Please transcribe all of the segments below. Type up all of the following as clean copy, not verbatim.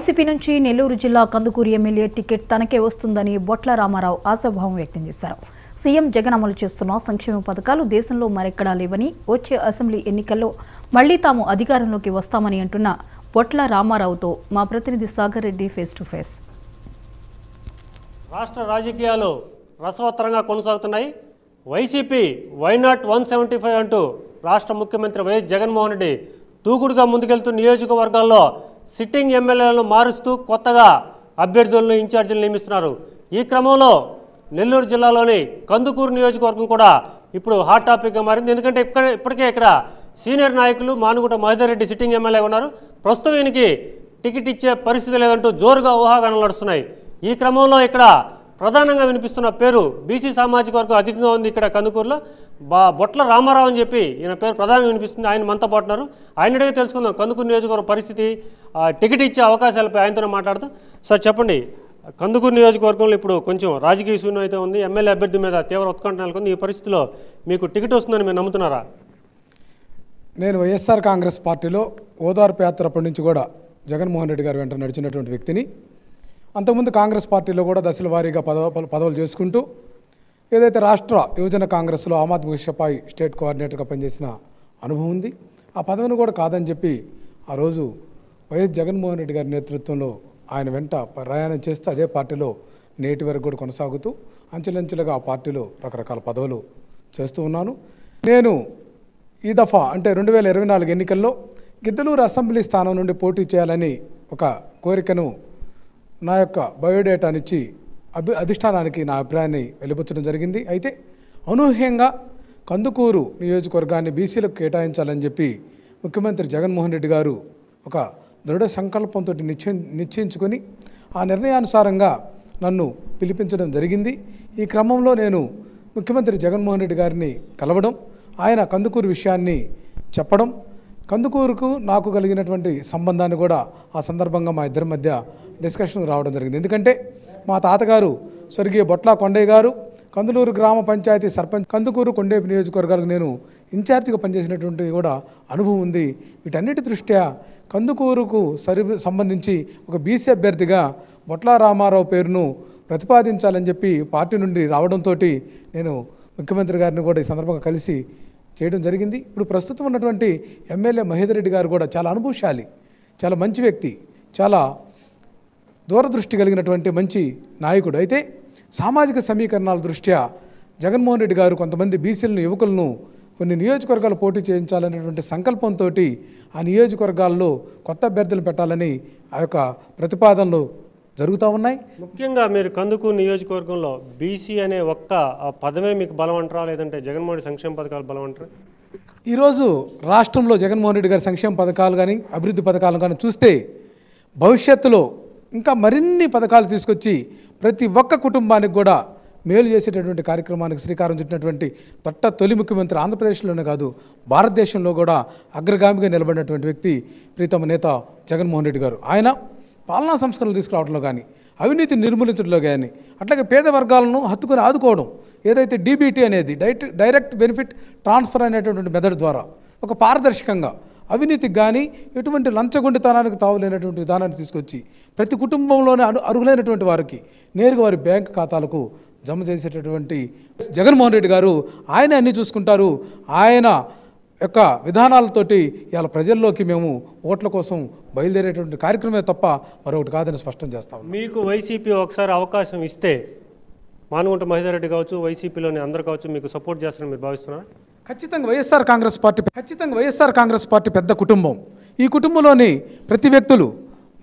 YCP నుంచి నెల్లూరు జిల్లా Kandukur MLA ticket తనకే వస్తుందని బొట్ల రామారావు ఆశాభావం వ్యక్తం చేశారు. సీఎం జగన్ అమలు చేస్తున్న సంక్షేమ పథకాలు దేశంలో మరెక్కడా లేవని, వచ్చే అసెంబ్లీ ఎన్నికల్లో మళ్లీ తాము అధికారంలోకి వస్తామని అంటున్న బొట్ల రామారావుతో మా ప్రతినిధి Sagar Reddy face to face. రాష్ట్ర రాజకీయాలు రసవత్తరంగా కొనసాగుతున్నాయి. వైసీపీ వైనాట్ 175 అంటూ రాష్ట్ర ముఖ్యమంత్రి వైఎస్ జగన్మోహన్ రెడ్డి దూకుడుగా ముందుకెళ్తూ నియోజకవర్గాల్లో సిట్టింగ్ ఎమ్మెల్యేలను మారుస్తూ కొత్తగా అభ్యర్థులను ఇన్ఛార్జీలు నియమిస్తున్నారు. ఈ క్రమంలో నెల్లూరు జిల్లాలోని కందుకూరు నియోజకవర్గం కూడా ఇప్పుడు హాట్ టాపిక్గా మారింది. ఎందుకంటే ఇప్పటికే ఇక్కడ సీనియర్ నాయకులు మానుగుట మహేందర్ రెడ్డి సిట్టింగ్ ఎమ్మెల్యే ఉన్నారు. ప్రస్తుతం ఈయనకి టికెట్ ఇచ్చే పరిస్థితి లేదంటూ జోరుగా ఊహాగానాలు నడుస్తున్నాయి. ఈ క్రమంలో ఇక్కడ ప్రధానంగా వినిపిస్తున్న పేరు బీసీ సామాజిక వర్గం అధికంగా ఉంది. ఇక్కడ కందుకూరులో బొట్ల రామారావు అని చెప్పి ఈయన పేరు ప్రధానంగా వినిపిస్తుంది. ఆయన మనతో పాటున్నారు. ఆయన అడిగి తెలుసుకుందాం కందుకూరు నియోజకవర్గం పరిస్థితి, టికెట్ ఇచ్చే అవకాశాలపై ఆయనతో మాట్లాడుతాం. సార్ చెప్పండి, కందుకూరు నియోజకవర్గంలో ఇప్పుడు కొంచెం రాజకీయ శూన్యం అయితే ఉంది. ఎమ్మెల్యే అభ్యర్థి మీద తీవ్ర ఉత్కంఠ నెలకొంది. ఈ పరిస్థితిలో మీకు టికెట్ వస్తుందని మీరు నమ్ముతున్నారా? నేను వైఎస్ఆర్ కాంగ్రెస్ పార్టీలో ఓదార్పు యాత్ర అప్పటి నుంచి కూడా జగన్మోహన్ రెడ్డి గారు వెంట నడిచినటువంటి వ్యక్తిని. అంతకుముందు కాంగ్రెస్ పార్టీలో కూడా దశల వారీగా పదవులు చేసుకుంటూ ఏదైతే రాష్ట్ర యువజన కాంగ్రెస్లో ఆమ్ ఆద్మీ పార్టీ స్టేట్ కోఆర్డినేటర్గా పనిచేసిన అనుభవం ఉంది. ఆ పదవిని కూడా కాదని చెప్పి ఆ రోజు వైఎస్ జగన్మోహన్ రెడ్డి గారి నేతృత్వంలో ఆయన వెంట ప్రయాణం చేస్తూ అదే పార్టీలో నేటి వరకు కూడా కొనసాగుతూ అంచెలంచెలుగా ఆ పార్టీలో రకరకాల పదవులు చేస్తూ ఉన్నాను. నేను ఈ దఫా అంటే 2024 ఎన్నికల్లో గిద్దలూరు అసెంబ్లీ స్థానం నుండి పోటీ చేయాలని ఒక కోరికను నా యొక్క బయోడేటానిచ్చి అధిష్టానానికి నా అభిప్రాయాన్ని వెలిబుచ్చడం జరిగింది. అయితే అనూహ్యంగా కందుకూరు నియోజకవర్గాన్ని బీసీలకు కేటాయించాలని చెప్పి ముఖ్యమంత్రి జగన్మోహన్ రెడ్డి గారు ఒక దృఢ సంకల్పంతో నిశ్చయించుకొని ఆ నిర్ణయానుసారంగా నన్ను పిలిపించడం జరిగింది. ఈ క్రమంలో నేను ముఖ్యమంత్రి జగన్మోహన్ రెడ్డి గారిని కలవడం, ఆయన కందుకూరు విషయాన్ని చెప్పడం, కందుకూరుకు నాకు కలిగినటువంటి సంబంధాన్ని కూడా ఆ సందర్భంగా మా ఇద్దరి మధ్య డిస్కషన్ రావడం జరిగింది. ఎందుకంటే మా తాతగారు స్వర్గీయ బొట్ల కొండయ్య గారు కందులూరు గ్రామ పంచాయతీ సర్పంచ్, కందుకూరు కొండేపు నియోజకవర్గాలకు నేను ఇన్ఛార్జిగా పనిచేసినటువంటి కూడా అనుభవం ఉంది. వీటన్నిటి దృష్ట్యా కందుకూరుకు సంబంధించి ఒక బీసీ అభ్యర్థిగా బొట్ల రామారావు పేరును ప్రతిపాదించాలని చెప్పి పార్టీ నుండి రావడంతో నేను ముఖ్యమంత్రి గారిని కూడా ఈ సందర్భంగా కలిసి చేయడం జరిగింది. ఇప్పుడు ప్రస్తుతం ఉన్నటువంటి ఎమ్మెల్యే మహేందర్ రెడ్డి గారు కూడా చాలా అనుభవశాలి, చాలా మంచి వ్యక్తి, చాలా దూరదృష్టి కలిగినటువంటి మంచి నాయకుడు. అయితే సామాజిక సమీకరణాల దృష్ట్యా జగన్మోహన్ రెడ్డి గారు కొంతమంది బీసీలను, యువకులను కొన్ని నియోజకవర్గాలు పోటీ చేయించాలనేటువంటి సంకల్పంతో ఆ నియోజకవర్గాల్లో కొత్త అభ్యర్థులు పెట్టాలని ఆ యొక్క ప్రతిపాదనలు జరుగుతూ ఉన్నాయి. ముఖ్యంగా మీరు కందుకూరు నియోజకవర్గంలో బీసీ అనే ఒక్క పదమే మీకు బలం అంటారా, లేదంటే జగన్మోహన్ రెడ్డి సంక్షేమ పథకాలు బలం అంటారా? ఈరోజు రాష్ట్రంలో జగన్మోహన్ రెడ్డి గారి సంక్షేమ పథకాలు కానీ అభివృద్ధి పథకాలు కానీ చూస్తే భవిష్యత్తులో ఇంకా మరిన్ని పథకాలు తీసుకొచ్చి ప్రతి ఒక్క కుటుంబానికి కూడా మేలు చేసేటటువంటి కార్యక్రమానికి శ్రీకారం చుట్టినటువంటి తొలి ముఖ్యమంత్రి ఆంధ్రప్రదేశ్లోనే కాదు భారతదేశంలో కూడా అగ్రగామిగా నిలబడినటువంటి వ్యక్తి ప్రీతమ నేత జగన్మోహన్ రెడ్డి గారు. ఆయన పాలనా సంస్కరణలు తీసుకురావడంలో కానీ, అవినీతిని నిర్మూలించడంలో కానీ, అట్లాగే పేద వర్గాలను హత్తుకొని ఆదుకోవడం, ఏదైతే డీబీటీ అనేది డైరెక్ట్ బెనిఫిట్ ట్రాన్స్ఫర్ అనేటటువంటి మెథడ్ ద్వారా ఒక పారదర్శకంగా అవినీతికి కానీ ఎటువంటి లంచగొండితనానికి తావులేనటువంటి విధానాన్ని తీసుకొచ్చి ప్రతి కుటుంబంలోనే అర్హులైనటువంటి వారికి నేరుగా వారి బ్యాంక్ ఖాతాలకు జమ చేసేటటువంటి జగన్మోహన్ రెడ్డి గారు ఆయన అన్నీ చూసుకుంటారు. ఆయన యొక్క విధానాలతోటి ఇవాళ ప్రజల్లోకి మేము ఓట్ల కోసం బయలుదేరేటువంటి కార్యక్రమే తప్ప మరొకటి కాదని స్పష్టం చేస్తాం. మీకు వైసీపీ ఒకసారి అవకాశం ఇస్తే మానుగుంట మహేందర్ రెడ్డి కావచ్చు, వైసీపీలోని అందరు కావచ్చు, మీకు సపోర్ట్ చేస్తారని మీరు భావిస్తున్నారా? ఖచ్చితంగా వైఎస్ఆర్ కాంగ్రెస్ పార్టీ పెద్ద కుటుంబం. ఈ కుటుంబంలోని ప్రతి వ్యక్తులు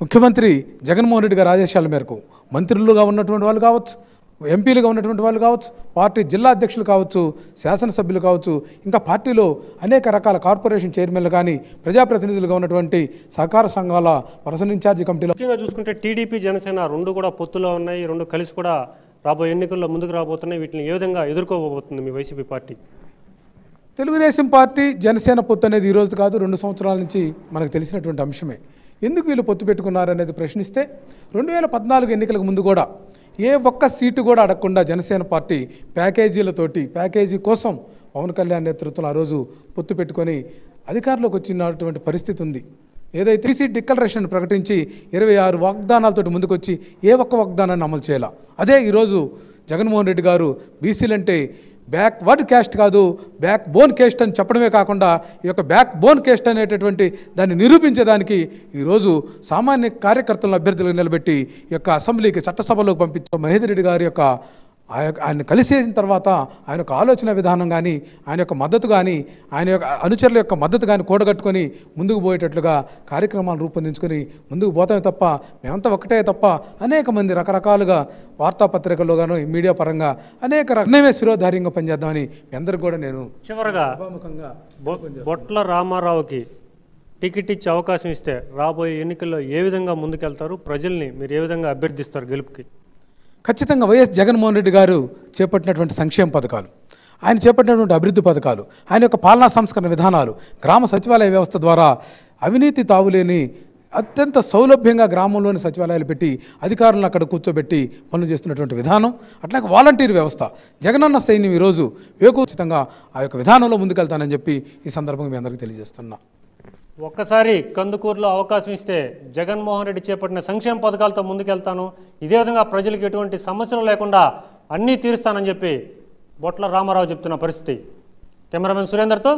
ముఖ్యమంత్రి జగన్మోహన్ రెడ్డి గారి ఆదేశాల మేరకు మంత్రులుగా ఉన్నటువంటి వాళ్ళు కావచ్చు, ఎంపీలుగా ఉన్నటువంటి వాళ్ళు కావచ్చు, పార్టీ జిల్లా అధ్యక్షులు కావచ్చు, శాసనసభ్యులు కావచ్చు, ఇంకా పార్టీలో అనేక రకాల కార్పొరేషన్ చైర్మన్లు కానీ ప్రజాప్రతినిధులుగా ఉన్నటువంటి సహకార సంఘాల పర్సనల్ ఇన్ఛార్జి కమిటీలో ముఖ్యంగా చూసుకుంటే టీడీపీ జనసేన రెండు కూడా పొత్తులో ఉన్నాయి. రెండు కలిసి కూడా రాబోయే ఎన్నికల్లో ముందుకు రాబోతున్నాయి. వీటిని ఏ విధంగా ఎదుర్కోబోతుంది మీ వైసీపీ పార్టీ? తెలుగుదేశం పార్టీ జనసేన పొత్తు అనేది ఈరోజు కాదు, 2 సంవత్సరాల నుంచి మనకు తెలిసినటువంటి అంశమే. ఎందుకు వీళ్ళు పొత్తు పెట్టుకున్నారనేది ప్రశ్నిస్తే 2014 ఎన్నికలకు ముందు కూడా ఏ ఒక్క సీటు కూడా అడగకుండా జనసేన పార్టీ ప్యాకేజీ కోసం పవన్ కళ్యాణ్ నేతృత్వంలో ఆ రోజు పొత్తు పెట్టుకొని అధికారంలోకి వచ్చినటువంటి పరిస్థితి ఉంది. ఏదైతే సీట్ డిక్లరేషన్ ప్రకటించి 26 వాగ్దానాలతో ముందుకొచ్చి ఏ ఒక్క వాగ్దానాన్ని అమలు చేయాల. అదే ఈరోజు జగన్మోహన్ రెడ్డి గారు బీసీలంటే బ్యాక్వర్డ్ క్యాస్ట్ కాదు, బ్యాక్ బోన్ క్యాస్ట్ అని చెప్పడమే కాకుండా ఈ యొక్క బ్యాక్ బోన్ క్యాస్ట్ అనేటటువంటి దాన్ని నిరూపించేదానికి ఈరోజు సామాన్య కార్యకర్తలను అభ్యర్థులకు నిలబెట్టి ఈ యొక్క అసెంబ్లీకి చట్టసభలోకి పంపించిన మహేందర్ రెడ్డి గారి యొక్క ఆయన కలిసేసిన తర్వాత ఆయన యొక్క ఆలోచన విధానం కానీ, ఆయన యొక్క మద్దతు కానీ, ఆయన యొక్క అనుచరుల యొక్క మద్దతు కానీ కూడగట్టుకొని ముందుకు పోయేటట్లుగా కార్యక్రమాలు రూపొందించుకొని ముందుకు పోతామే తప్ప మేమంతా ఒకటే తప్ప అనేక మంది రకరకాలుగా వార్తాపత్రికల్లో గాను మీడియా పరంగా అనేక రకమే శిరోధార్యంగా పనిచేద్దామని మీ అందరికి కూడా నేను చివరగా బొట్ల రామారావుకి టికెట్ ఇచ్చే అవకాశం ఇస్తే రాబోయే ఎన్నికల్లో ఏ విధంగా ముందుకెళ్తారు? ప్రజల్ని మీరు ఏ విధంగా అభ్యర్థిస్తారు గెలుపుకి? ఖచ్చితంగా వైఎస్ జగన్మోహన్ రెడ్డి గారు చేపట్టినటువంటి సంక్షేమ పథకాలు, ఆయన చేపట్టినటువంటి అభివృద్ధి పథకాలు, ఆయన యొక్క పాలనా సంస్కరణ విధానాలు, గ్రామ సచివాలయ వ్యవస్థ ద్వారా అవినీతి తావులేని అత్యంత సౌలభ్యంగా గ్రామంలోని సచివాలయాలు పెట్టి అధికారులను అక్కడ కూర్చోబెట్టి పనులు చేస్తున్నటువంటి విధానం, అట్లాగే వాలంటీర్ వ్యవస్థ, జగనన్న సైన్యం ఈరోజు వేగోచితంగా ఆ యొక్క విధానంలో ముందుకెళ్తానని చెప్పి ఈ సందర్భంగా మీ అందరికీ తెలియజేస్తున్నా. ఒక్కసారి కందుకూరులో అవకాశం ఇస్తే జగన్మోహన్ రెడ్డి చేపట్టిన సంక్షేమ పథకాలతో ముందుకెళ్తాను, ఇదే విధంగా ప్రజలకు ఎటువంటి సమస్యలు లేకుండా అన్నీ తీరుస్తానని చెప్పి బొట్ల రామారావు చెప్తున్న పరిస్థితి. కెమెరామెన్ సురేందర్తో